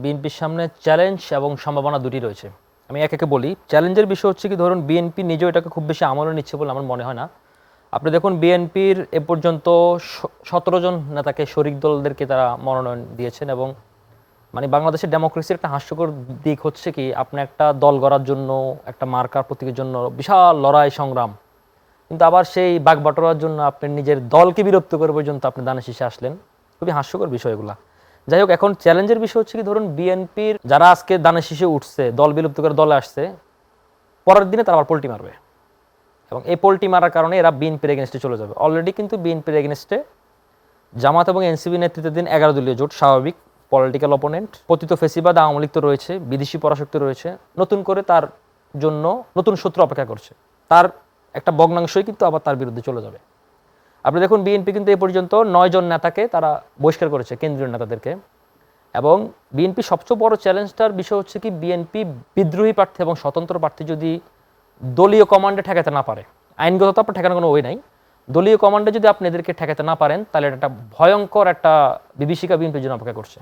বিএনপির সামনে চ্যালেঞ্জ এবং সম্ভাবনা দুটি রয়েছে। আমি একে বলি। চ্যালেঞ্জের বিষয় হচ্ছে কি, ধরুন বিএনপি নিজেও এটাকে খুব বেশি আমলে নিচ্ছে বলে আমার মনে হয় না। আপনি দেখুন বিএনপির এ পর্যন্ত 17 জন নেতাকে শরিক দলদেরকে তারা মনোনয়ন দিয়েছেন, এবং মানে বাংলাদেশের ডেমোক্রেসির একটা হাস্যকর দিক হচ্ছে কি, আপনি একটা দল গড়ার জন্য, একটা মার্কার প্রতীকের জন্য বিশাল লড়াই সংগ্রাম, কিন্তু আবার সেই বাগবাটোয়ারার জন্য আপনি নিজের দলকে বিরক্ত করে পর্যন্ত আপনি দানে শীষে আসলেন। খুবই হাস্যকর বিষয়গুলা। যাই হোক, এখন চ্যালেঞ্জের বিষয় হচ্ছে কি, ধরুন বিএনপির যারা আজকে দানে শীষে উঠছে, দল বিলুপ্ত করে দলে আসছে, পরের দিনে তারা আবার পোল্টি মারবে, এবং এই পোল্টি মারার কারণে এরা বিএনপির এগেনস্টে চলে যাবে। অলরেডি কিন্তু বিএনপির এগেনস্টে জামাত এবং এনসিপি নেতৃত্বাধীন 11 দলীয় জোট, স্বাভাবিক পলিটিক্যাল অপোনেন্ট, পতিত ফেসিবাদ আওয়ামী লীগ তো রয়েছে, বিদেশি পরাশক্তি রয়েছে, নতুন করে তার জন্য নতুন শত্রু অপেক্ষা করছে। তার একটা ভগ্নাংশই কিন্তু আবার তার বিরুদ্ধে চলে যাবে। আপনি দেখুন বিএনপি কিন্তু এ পর্যন্ত 9 জন নেতাকে তারা বহিষ্কার করেছে, কেন্দ্রীয় নেতাদেরকে। এবং বিএনপি সবচেয়ে বড় চ্যালেঞ্জটার বিষয় হচ্ছে কি, বিএনপি বিদ্রোহী প্রার্থী এবং স্বতন্ত্র প্রার্থী যদি দলীয় কমান্ডে ঠেকাতে না পারে, আইনগত তো আপনার ঠেকানোর কোনো ওয়ে নাই, দলীয় কমান্ডে যদি আপনি এদেরকে ঠেকাতে না পারেন, তাহলে এটা একটা ভয়ঙ্কর একটা বিভীষিকা বিএনপির জন্য অপেক্ষা করছে।